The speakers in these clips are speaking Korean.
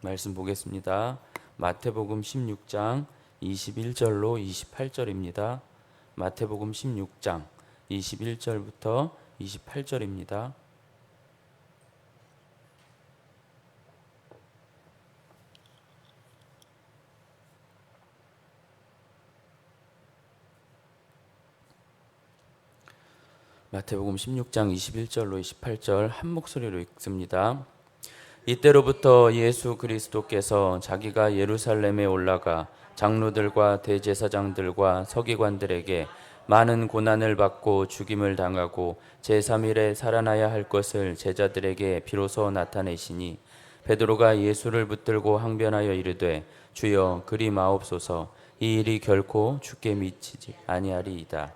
말씀 보겠습니다. 마태복음 16장 21절로 28절입니다. 마태복음 16장 21절부터 28절입니다. 마태복음 16장 21절로 28절 한 목소리로 읽습니다. 이때로부터 예수 그리스도께서 자기가 예루살렘에 올라가 장로들과 대제사장들과 서기관들에게 많은 고난을 받고 죽임을 당하고 제3일에 살아나야 할 것을 제자들에게 비로소 나타내시니 베드로가 예수를 붙들고 항변하여 이르되 주여 그리 마옵소서 이 일이 결코 주께 미치지 아니하리이다.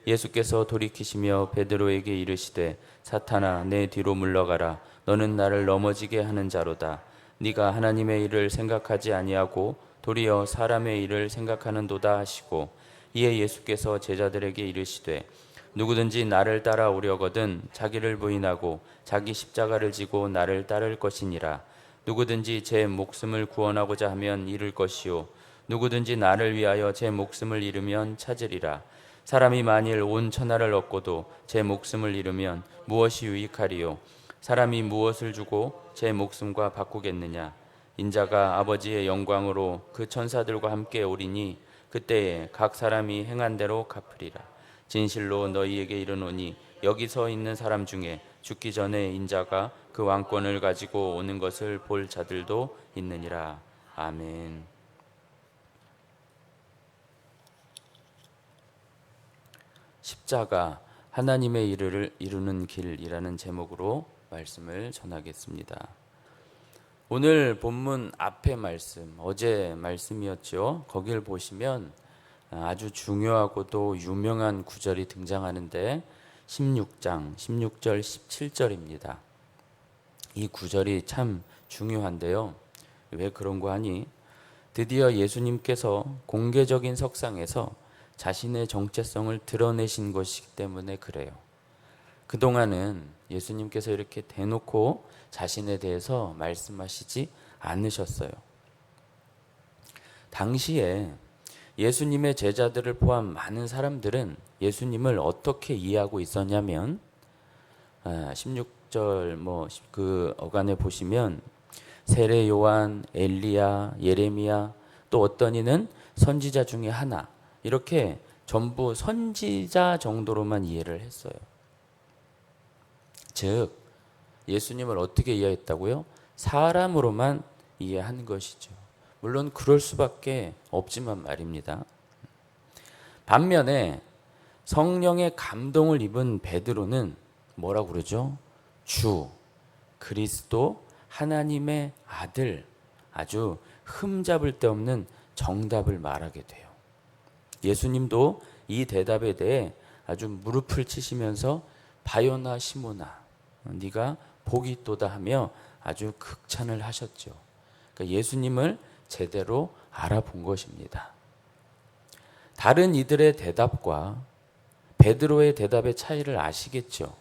예수께서 돌이키시며 베드로에게 이르시되 사탄아 내 뒤로 물러가라. 너는 나를 넘어지게 하는 자로다. 네가 하나님의 일을 생각하지 아니하고 도리어 사람의 일을 생각하는도다 하시고 이에 예수께서 제자들에게 이르시되 누구든지 나를 따라오려거든 자기를 부인하고 자기 십자가를 지고 나를 따를 것이니라. 누구든지 제 목숨을 구원하고자 하면 잃을 것이요 누구든지 나를 위하여 제 목숨을 잃으면 찾으리라. 사람이 만일 온 천하를 얻고도 제 목숨을 잃으면 무엇이 유익하리요? 사람이 무엇을 주고 제 목숨과 바꾸겠느냐? 인자가 아버지의 영광으로 그 천사들과 함께 오리니 그때에 각 사람이 행한 대로 갚으리라. 진실로 너희에게 이르노니 여기 서 있는 사람 중에 죽기 전에 인자가 그 왕권을 가지고 오는 것을 볼 자들도 있느니라. 아멘. 십자가 하나님의 일을 이루는 길이라는 제목으로 말씀을 전하겠습니다. 오늘 본문 앞의 말씀, 어제 말씀이었죠. 거길 보시면 아주 중요하고도 유명한 구절이 등장하는데 16장 16절 17절입니다. 이 구절이 참 중요한데요. 왜 그런 거 하니? 드디어 예수님께서 공개적인 석상에서 자신의 정체성을 드러내신 것이기 때문에 그래요. 그동안은 예수님께서 이렇게 대놓고 자신에 대해서 말씀하시지 않으셨어요. 당시에 예수님의 제자들을 포함 많은 사람들은 예수님을 어떻게 이해하고 있었냐면 16절 그 어간에 보시면 세례 요한, 엘리야, 예레미야 또 어떤 이는 선지자 중에 하나 이렇게 전부 선지자 정도로만 이해를 했어요. 즉 예수님을 어떻게 이해했다고요? 사람으로만 이해한 것이죠. 물론 그럴 수밖에 없지만 말입니다. 반면에 성령의 감동을 입은 베드로는 뭐라고 그러죠? 주, 그리스도, 하나님의 아들, 아주 흠잡을 데 없는 정답을 말하게 돼요. 예수님도 이 대답에 대해 아주 무릎을 치시면서 바요나 시모나 네가 복이 있도다 하며 아주 극찬을 하셨죠. 그러니까 예수님을 제대로 알아본 것입니다. 다른 이들의 대답과 베드로의 대답의 차이를 아시겠죠?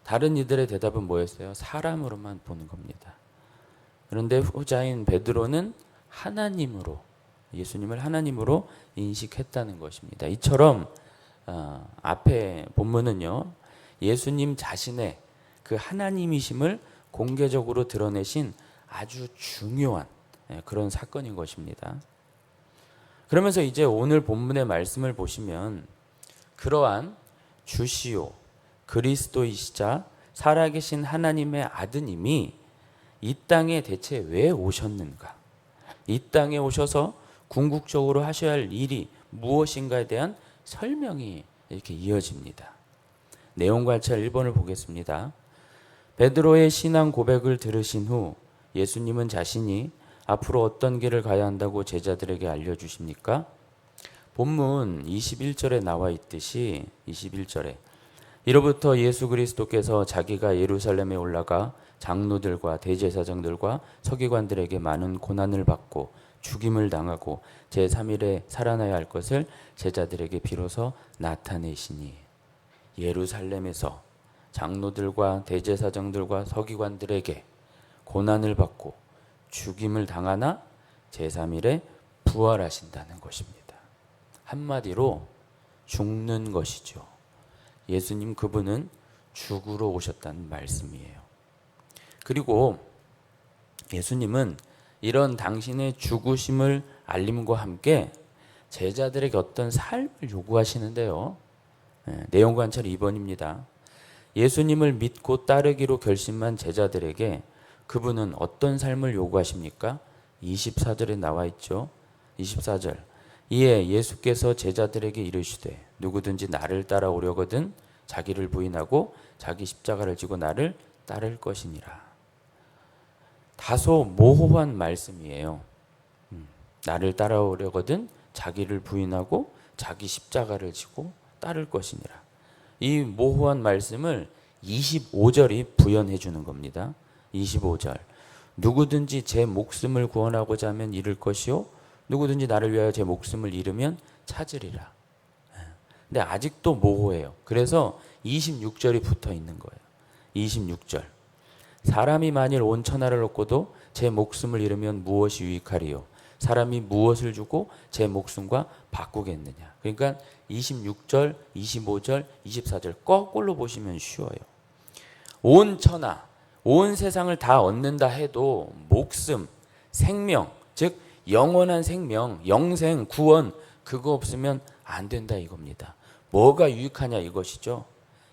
다른 이들의 대답은 뭐였어요? 사람으로만 보는 겁니다. 그런데 후자인 베드로는 하나님으로, 예수님을 하나님으로 인식했다는 것입니다. 이처럼 앞에 본문은요, 예수님 자신의 그 하나님이심을 공개적으로 드러내신 아주 중요한 그런 사건인 것입니다. 그러면서 이제 오늘 본문의 말씀을 보시면 그러한 주시오 그리스도이시자 살아계신 하나님의 아드님이 이 땅에 대체 왜 오셨는가? 이 땅에 오셔서 궁극적으로 하셔야 할 일이 무엇인가에 대한 설명이 이렇게 이어집니다. 내용 관찰 1번을 보겠습니다. 베드로의 신앙 고백을 들으신 후 예수님은 자신이 앞으로 어떤 길을 가야 한다고 제자들에게 알려주십니까? 본문 21절에 나와 있듯이 21절에 이로부터 예수 그리스도께서 자기가 예루살렘에 올라가 장로들과 대제사장들과 서기관들에게 많은 고난을 받고 죽임을 당하고 제3일에 살아나야 할 것을 제자들에게 비로소 나타내시니 예루살렘에서 장로들과 대제사장들과 서기관들에게 고난을 받고 죽임을 당하나 제3일에 부활하신다는 것입니다. 한마디로 죽는 것이죠. 예수님 그분은 죽으러 오셨다는 말씀이에요. 그리고 예수님은 이런 당신의 죽으심을 알림과 함께 제자들에게 어떤 삶을 요구하시는데요. 내용관찰 2번입니다. 예수님을 믿고 따르기로 결심한 제자들에게 그분은 어떤 삶을 요구하십니까? 24절에 나와 있죠. 24절. 이에 예수께서 제자들에게 이르시되 누구든지 나를 따라오려거든 자기를 부인하고 자기 십자가를 지고 나를 따를 것이니라. 다소 모호한 말씀이에요. 나를 따라오려거든 자기를 부인하고 자기 십자가를 지고 따를 것이니라. 이 모호한 말씀을 25절이 부연해 주는 겁니다. 25절. 누구든지 제 목숨을 구원하고자 하면 잃을 것이요 누구든지 나를 위하여 제 목숨을 잃으면 찾으리라. 근데 아직도 모호해요. 그래서 26절이 붙어 있는 거예요. 26절. 사람이 만일 온 천하를 얻고도 제 목숨을 잃으면 무엇이 유익하리요? 사람이 무엇을 주고 제 목숨과 바꾸겠느냐? 그러니까 26절, 25절, 24절 거꾸로 보시면 쉬워요. 온 천하, 온 세상을 다 얻는다 해도 목숨, 생명, 즉 영원한 생명, 영생, 구원 그거 없으면 안 된다 이겁니다. 뭐가 유익하냐 이것이죠.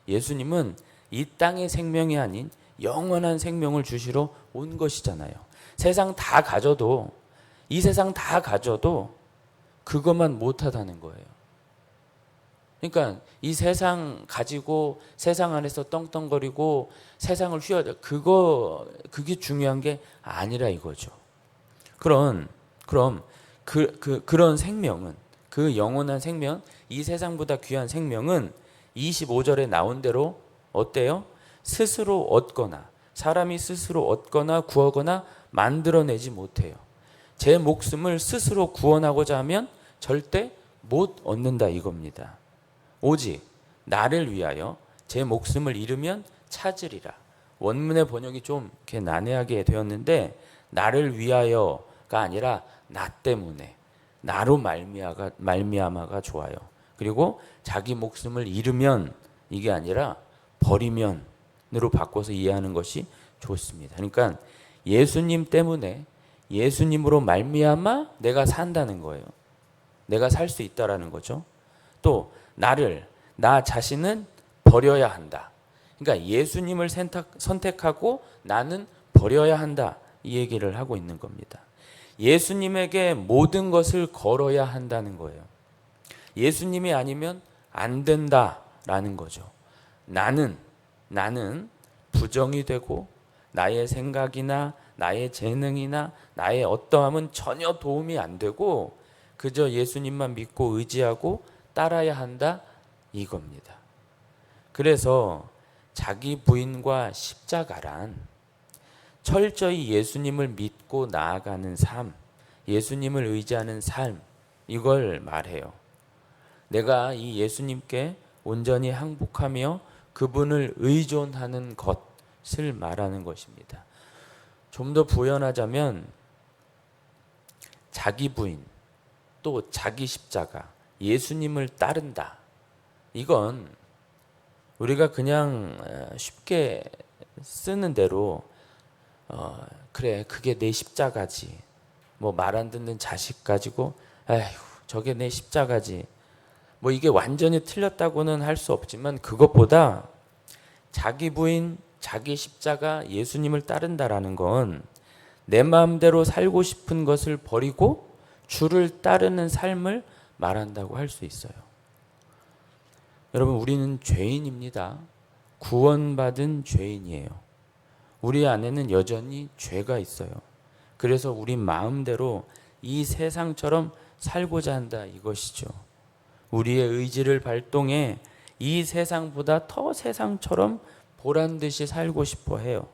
예수님은 이 땅의 생명이 아닌 영원한 생명을 주시러 온 것이잖아요. 세상 다 가져도 이 세상 다 가져도 그것만 못하다는 거예요. 그러니까 이 세상 가지고 세상 안에서 떵떵거리고 세상을 그게 중요한 게 아니라 이거죠. 그럼 그런 생명은 그 영원한 생명, 이 세상보다 귀한 생명은 25절에 나온 대로 어때요? 스스로 얻거나 사람이 스스로 얻거나 구하거나 만들어내지 못해요. 제 목숨을 스스로 구원하고자 하면 절대 못 얻는다 이겁니다. 오직 나를 위하여 제 목숨을 잃으면 찾으리라. 원문의 번역이 좀 이렇게 난해하게 되었는데 나를 위하여가 아니라 나 때문에 나로 말미암아가 좋아요. 그리고 자기 목숨을 잃으면 이게 아니라 버리면으로 바꿔서 이해하는 것이 좋습니다. 그러니까 예수님 때문에 예수님으로 말미암아 내가 산다는 거예요. 내가 살 수 있다라는 거죠. 또 나 자신은 버려야 한다. 그러니까 예수님을 선택하고 나는 버려야 한다. 이 얘기를 하고 있는 겁니다. 예수님에게 모든 것을 걸어야 한다는 거예요. 예수님이 아니면 안 된다라는 거죠. 나는 부정이 되고 나의 생각이나 나의 재능이나 나의 어떠함은 전혀 도움이 안 되고 그저 예수님만 믿고 의지하고 따라야 한다 이겁니다. 그래서 자기 부인과 십자가란 철저히 예수님을 믿고 나아가는 삶, 예수님을 의지하는 삶 이걸 말해요. 내가 이 예수님께 온전히 항복하며 그분을 의존하는 것을 말하는 것입니다. 좀 더 부연하자면 자기 부인 또 자기 십자가 예수님을 따른다. 이건 우리가 그냥 쉽게 쓰는 대로 그래 그게 내 십자가지. 뭐 말 안 듣는 자식 가지고 에휴 저게 내 십자가지. 뭐 이게 완전히 틀렸다고는 할 수 없지만 그것보다 자기 부인, 자기 십자가, 예수님을 따른다라는 건 내 마음대로 살고 싶은 것을 버리고 주를 따르는 삶을 말한다고 할 수 있어요. 여러분 우리는 죄인입니다. 구원받은 죄인이에요. 우리 안에는 여전히 죄가 있어요. 그래서 우리 마음대로 이 세상처럼 살고자 한다 이것이죠. 우리의 의지를 발동해 이 세상보다 더 세상처럼 보란듯이 살고 싶어 해요.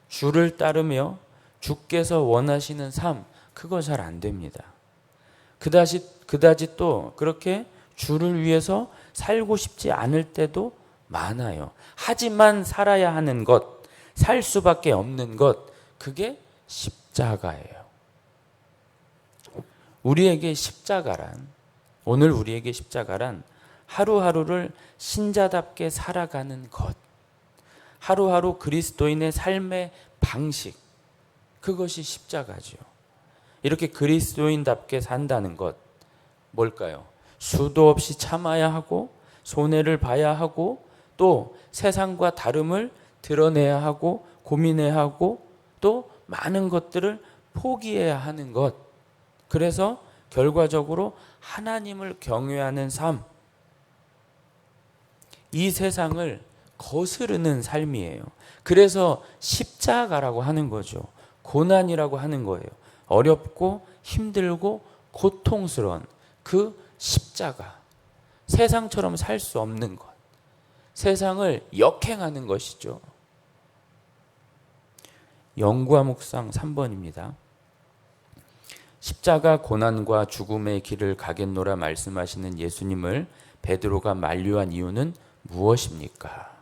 주를 따르며 주께서 원하시는 삶 그거 잘 안 됩니다. 그다지 또 그렇게 주를 위해서 살고 싶지 않을 때도 많아요. 하지만 살아야 하는 것, 살 수밖에 없는 것 그게 십자가예요. 우리에게 십자가란, 오늘 우리에게 십자가란 하루하루를 신자답게 살아가는 것, 하루하루 그리스도인의 삶의 방식, 그것이 십자가죠. 이렇게 그리스도인답게 산다는 것, 뭘까요? 수도 없이 참아야 하고, 손해를 봐야 하고, 또 세상과 다름을 드러내야 하고, 고민해야 하고, 또 많은 것들을 포기해야 하는 것. 그래서 결과적으로 하나님을 경외하는 삶, 이 세상을 거스르는 삶이에요. 그래서 십자가라고 하는 거죠. 고난이라고 하는 거예요. 어렵고 힘들고 고통스러운 그 십자가. 세상처럼 살 수 없는 것. 세상을 역행하는 것이죠. 영구와 묵상 3번입니다. 십자가 고난과 죽음의 길을 가겠노라 말씀하시는 예수님을 베드로가 만류한 이유는 무엇입니까?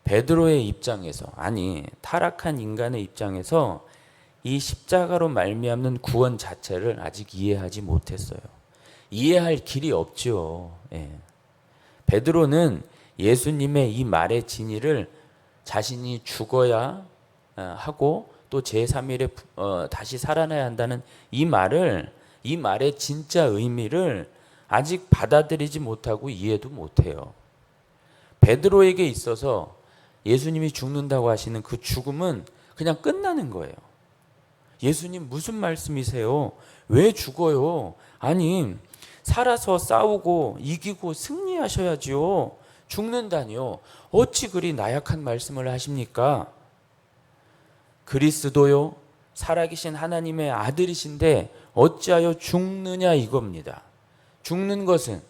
베드로의 입장에서, 아니 타락한 인간의 입장에서 이 십자가로 말미암는 구원 자체를 아직 이해하지 못했어요. 이해할 길이 없죠. 예. 베드로는 예수님의 이 말의 진리를 자신이 죽어야 하고 또 제3일에 다시 살아나야 한다는 이 말의 진짜 의미를 아직 받아들이지 못하고 이해도 못해요. 베드로에게 있어서 예수님이 죽는다고 하시는 그 죽음은 그냥 끝나는 거예요. 예수님 무슨 말씀이세요? 왜 죽어요? 아니 살아서 싸우고 이기고 승리하셔야지요. 죽는다니요. 어찌 그리 나약한 말씀을 하십니까? 그리스도요, 살아계신 하나님의 아들이신데 어찌하여 죽느냐 이겁니다. 죽는 것은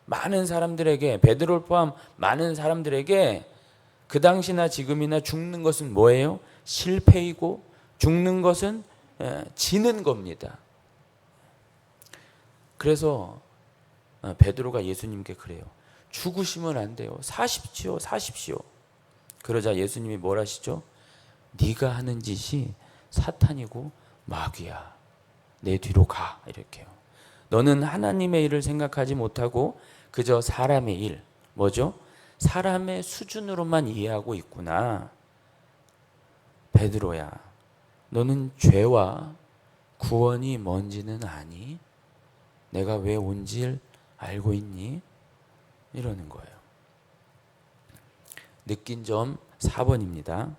많은 사람들에게, 베드로를 포함 많은 사람들에게 그 당시나 지금이나 죽는 것은 뭐예요? 실패이고 죽는 것은 지는 겁니다. 그래서 베드로가 예수님께 그래요. 죽으시면 안 돼요. 사십시오, 사십시오. 그러자 예수님이 뭘 하시죠? 네가 하는 짓이 사탄이고 마귀야. 내 뒤로 가. 이렇게요. 너는 하나님의 일을 생각하지 못하고 그저 사람의 일, 뭐죠? 사람의 수준으로만 이해하고 있구나. 베드로야, 너는 죄와 구원이 뭔지는 아니? 내가 왜 온지를 알고 있니? 이러는 거예요. 느낀 점 4번입니다.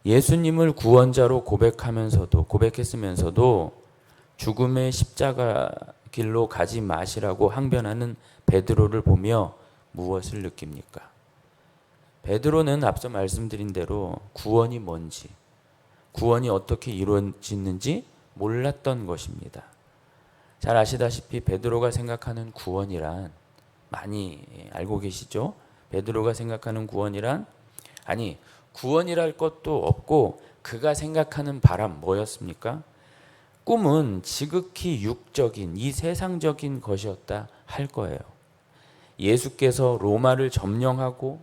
예수님을 구원자로 고백했으면서도 죽음의 십자가 길로 가지 마시라고 항변하는 베드로를 보며 무엇을 느낍니까? 베드로는 앞서 말씀드린 대로 구원이 뭔지, 구원이 어떻게 이루어지는지 몰랐던 것입니다. 잘 아시다시피 베드로가 생각하는 구원이란, 많이 알고 계시죠? 베드로가 생각하는 구원이란, 아니 구원이랄 것도 없고 그가 생각하는 바람 뭐였습니까? 꿈은 지극히 육적인, 이 세상적인 것이었다 할 거예요. 예수께서 로마를 점령하고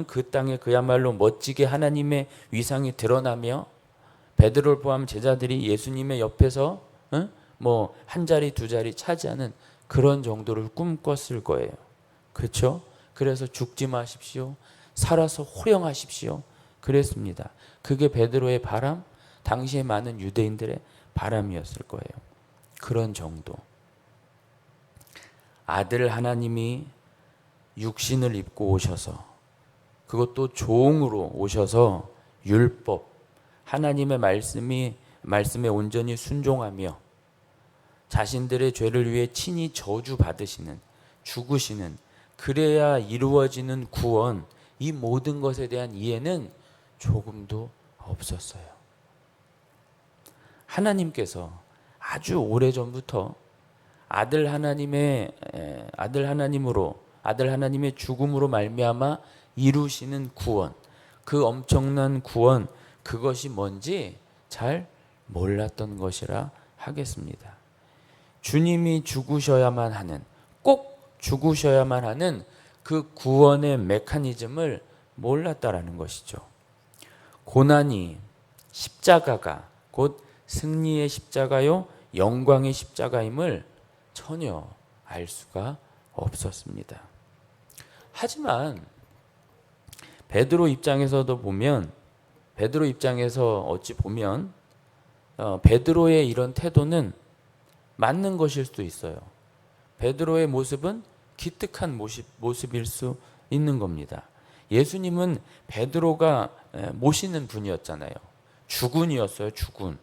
그 땅에 그야말로 멋지게 하나님의 위상이 드러나며 베드로를 포함 제자들이 예수님의 옆에서 뭐 한 자리 두 자리 차지하는 그런 정도를 꿈꿨을 거예요. 그렇죠? 그래서 죽지 마십시오. 살아서 호령하십시오. 그랬습니다. 그게 베드로의 바람, 당시에 많은 유대인들의 바람이었을 거예요. 그런 정도. 아들 하나님이 육신을 입고 오셔서, 그것도 종으로 오셔서 율법, 하나님의 말씀에 온전히 순종하며 자신들의 죄를 위해 친히 저주받으시는, 죽으시는, 그래야 이루어지는 구원, 이 모든 것에 대한 이해는 조금도 없었어요. 하나님께서 아주 오래전부터 아들 하나님의 죽음으로 말미암아 이루시는 구원, 그 엄청난 구원, 그것이 뭔지 잘 몰랐던 것이라 하겠습니다. 주님이 죽으셔야만 하는, 꼭 죽으셔야만 하는 그 구원의 메커니즘을 몰랐다라는 것이죠. 고난이 십자가가 곧 승리의 십자가요 영광의 십자가임을 전혀 알 수가 없었습니다. 하지만 베드로 입장에서도 보면 베드로 입장에서 어찌 보면 베드로의 이런 태도는 맞는 것일 수도 있어요. 베드로의 모습은 기특한 모습일 수 있는 겁니다. 예수님은 베드로가 모시는 분이었잖아요. 주군이었어요. 주군.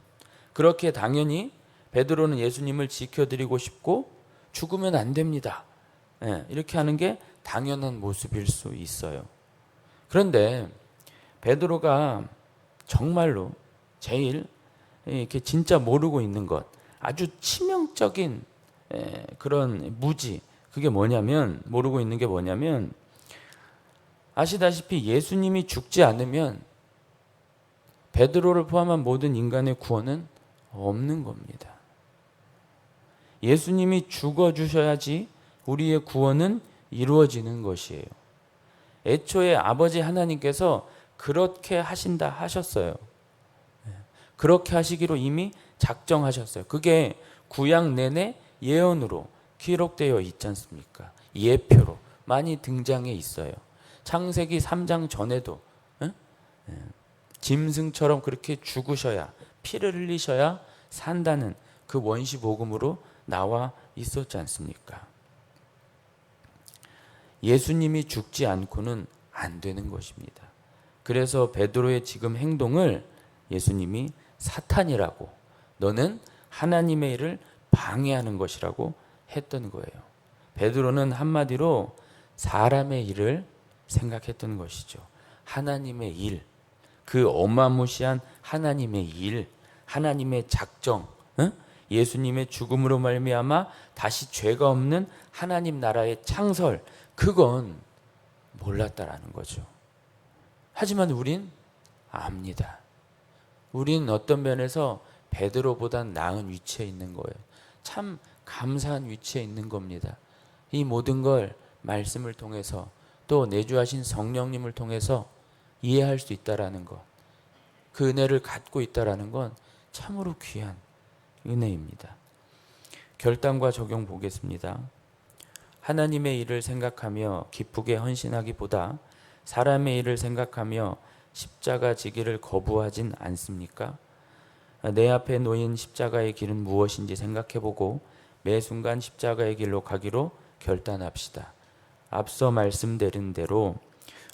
그렇게 당연히 베드로는 예수님을 지켜드리고 싶고 죽으면 안 됩니다. 이렇게 하는 게 당연한 모습일 수 있어요. 그런데 베드로가 정말로 제일 이렇게 진짜 모르고 있는 것, 아주 치명적인 그런 무지, 그게 뭐냐면, 모르고 있는 게 뭐냐면, 아시다시피 예수님이 죽지 않으면 베드로를 포함한 모든 인간의 구원은 없는 겁니다. 예수님이 죽어주셔야지 우리의 구원은 이루어지는 것이에요. 애초에 아버지 하나님께서 그렇게 하신다 하셨어요. 그렇게 하시기로 이미 작정하셨어요. 그게 구약 내내 예언으로 기록되어 있지 않습니까? 예표로 많이 등장해 있어요. 창세기 3장 전에도 짐승처럼 그렇게 죽으셔야, 피를 흘리셔야 산다는 그 원시 복음으로 나와 있었지 않습니까? 예수님이 죽지 않고는 안 되는 것입니다. 그래서 베드로의 지금 행동을 예수님이 사탄이라고, 너는 하나님의 일을 방해하는 것이라고 했던 거예요. 베드로는 한마디로 사람의 일을 생각했던 것이죠. 하나님의 일, 그 어마무시한 하나님의 일, 하나님의 작정, 예수님의 죽음으로 말미암아 다시 죄가 없는 하나님 나라의 창설, 그건 몰랐다라는 거죠. 하지만 우린 압니다. 우린 어떤 면에서 베드로보단 나은 위치에 있는 거예요. 참 감사한 위치에 있는 겁니다. 이 모든 걸 말씀을 통해서 또 내주하신 성령님을 통해서 이해할 수 있다라는 것, 그 은혜를 갖고 있다라는 건 참으로 귀한 은혜입니다. 결단과 적용 보겠습니다. 하나님의 일을 생각하며 기쁘게 헌신하기보다 사람의 일을 생각하며 십자가 지기를 거부하진 않습니까? 내 앞에 놓인 십자가의 길은 무엇인지 생각해보고 매 순간 십자가의 길로 가기로 결단합시다. 앞서 말씀드린 대로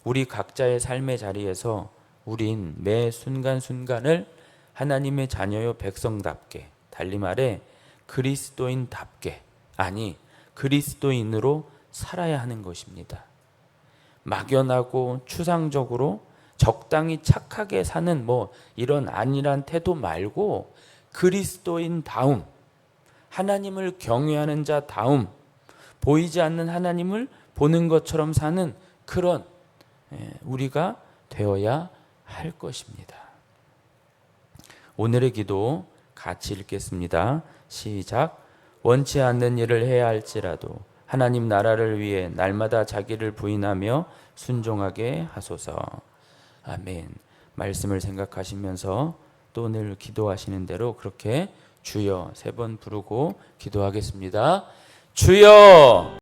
우리 각자의 삶의 자리에서 우린 매 순간순간을 하나님의 자녀요 백성답게, 달리 말해 그리스도인답게, 아니 그리스도인으로 살아야 하는 것입니다. 막연하고 추상적으로 적당히 착하게 사는 이런 안일한 태도 말고 그리스도인 다움, 하나님을 경외하는 자 다움, 보이지 않는 하나님을 보는 것처럼 사는 그런 우리가 되어야 할 것입니다. 오늘의 기도 같이 읽겠습니다. 시작. 원치 않는 일을 해야 할지라도 하나님 나라를 위해 날마다 자기를 부인하며 순종하게 하소서. 아멘. 말씀을 생각하시면서 또 늘 기도하시는 대로 그렇게 주여 3번 부르고 기도하겠습니다. 주여!